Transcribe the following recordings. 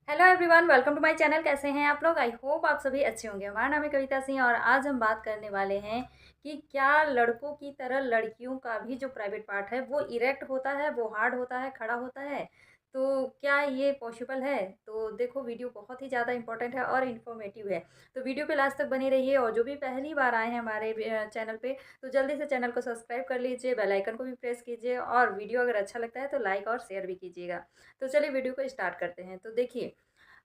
Hello everyone, welcome to my channel. कैसे हैं आप लोग? आई होप आप सभी अच्छे होंगे। हमारा नाम है कविता सिंह और आज हम बात करने वाले हैं कि क्या लड़कों की तरह लड़कियों का भी जो प्राइवेट पार्ट है वो इरेक्ट होता है, वो हार्ड होता है, खड़ा होता है। तो क्या ये पॉसिबल है? तो देखो, वीडियो बहुत ही ज़्यादा इंपॉर्टेंट है और इन्फॉर्मेटिव है। तो वीडियो पे लास्ट तक बने रहिए और जो भी पहली बार आए हैं हमारे चैनल पे, तो जल्दी से चैनल को सब्सक्राइब कर लीजिए, बेल आइकन को भी प्रेस कीजिए और वीडियो अगर अच्छा लगता है तो लाइक और शेयर भी कीजिएगा। तो चलिए वीडियो को स्टार्ट करते हैं। तो देखिए,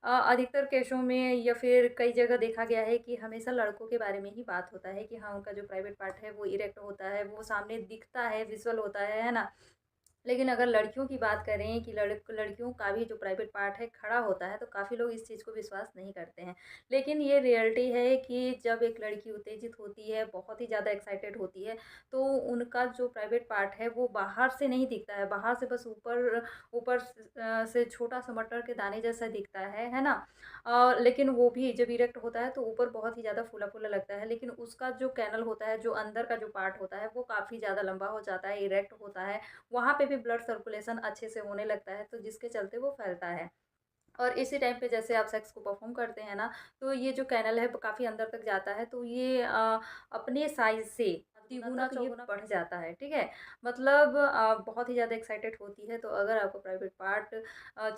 अधिकतर केसों में या फिर कई जगह देखा गया है कि हमेशा लड़कों के बारे में ही बात होता है कि हाँ, उनका जो प्राइवेट पार्ट है वो इरेक्ट होता है, वो सामने दिखता है, विजुअल होता है ना? लेकिन अगर लड़कियों की बात करें कि लड़कियों का भी जो प्राइवेट पार्ट है खड़ा होता है, तो काफ़ी लोग इस चीज़ को विश्वास नहीं करते हैं। लेकिन ये रियलिटी है कि जब एक लड़की उत्तेजित होती है, बहुत ही ज़्यादा एक्साइटेड होती है, तो उनका जो प्राइवेट पार्ट है वो बाहर से नहीं दिखता है, बाहर से बस ऊपर ऊपर से छोटा-सा मटर के दाने जैसा दिखता है ना? लेकिन वो भी जब इरेक्ट होता है तो ऊपर बहुत ही ज़्यादा फूला-फूला लगता है, लेकिन उसका जो कैनल होता है, जो अंदर का जो पार्ट होता है, वो काफ़ी ज़्यादा लंबा हो जाता है, इरेक्ट होता है। वहाँ पे भी ब्लड सर्कुलेशन अच्छे से होने लगता है, तो जिसके चलते वो फैलता है। और इसी टाइम पे जैसे आप सेक्स को परफ़ॉर्म करते हैं ना, तो ये जो कैनल है काफ़ी अंदर तक जाता है, तो ये अपने साइज़ से तिगुना तो ये बढ़ जाता है, ठीक है? मतलब बहुत ही ज़्यादा एक्साइटेड होती है, तो अगर आपका प्राइवेट पार्ट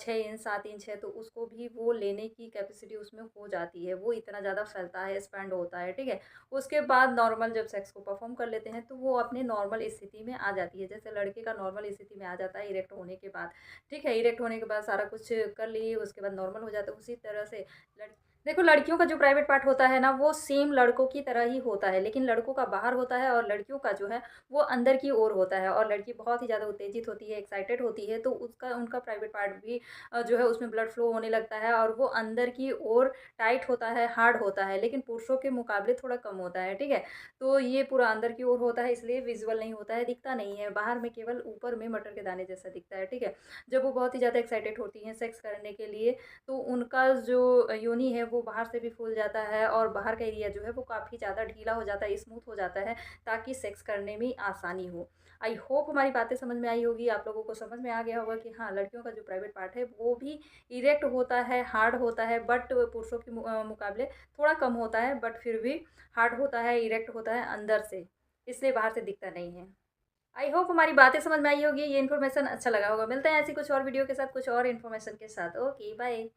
6 इंच 7 इंच है, तो उसको भी वो लेने की कैपेसिटी उसमें हो जाती है, वो इतना ज़्यादा फैलता है, एक्सपैंड होता है, ठीक है? उसके बाद नॉर्मल जब सेक्स को परफ़ॉर्म कर लेते हैं, तो वो अपने नॉर्मल स्थिति में आ जाती है, जैसे लड़के का नॉर्मल स्थिति में आ जाता है इरेक्ट होने के बाद। ठीक है, इरेक्ट होने के बाद सारा कुछ कर लिए, उसके बाद नॉर्मल हो जाता है। उसी तरह से लड़ देखो, लड़कियों का जो प्राइवेट पार्ट होता है ना, वो सेम लड़कों की तरह ही होता है, लेकिन लड़कों का बाहर होता है और लड़कियों का जो है, वो अंदर की ओर होता है और लड़की बहुत ही ज़्यादा उत्तेजित होती है, एक्साइटेड होती है, तो उसका उनका प्राइवेट पार्ट भी जो है उसमें ब्लड फ्लो होने लगता है और वो अंदर की ओर टाइट होता है, हार्ड होता है, लेकिन पुरुषों के मुकाबले थोड़ा कम होता है, ठीक है? तो ये पूरा अंदर की ओर होता है, इसलिए विज़ुअल नहीं होता है, दिखता नहीं है, बाहर में केवल ऊपर में मटर के दाने जैसा दिखता है, ठीक है? जब वो बहुत ही ज़्यादा एक्साइटेड होती हैं सेक्स करने के लिए, तो उनका जो योनि है वो बाहर से भी फूल जाता है और बाहर का एरिया जो है वो काफ़ी ज़्यादा ढीला हो जाता है, स्मूथ हो जाता है, ताकि सेक्स करने में आसानी हो। आई होप हमारी बातें समझ में आई होगी, आप लोगों को समझ में आ गया होगा कि हाँ, लड़कियों का जो प्राइवेट पार्ट है वो भी इरेक्ट होता है, हार्ड होता है, बट पुरुषों के मुकाबले थोड़ा कम होता है, बट फिर भी हार्ड होता है, इरेक्ट होता है अंदर से, इसलिए बाहर से दिखता नहीं है। आई होप हमारी बातें समझ में आई होगी, ये इन्फॉर्मेशन अच्छा लगा होगा। मिलते हैं ऐसी कुछ और वीडियो के साथ, कुछ और इन्फॉर्मेशन के साथ। Okay, bye.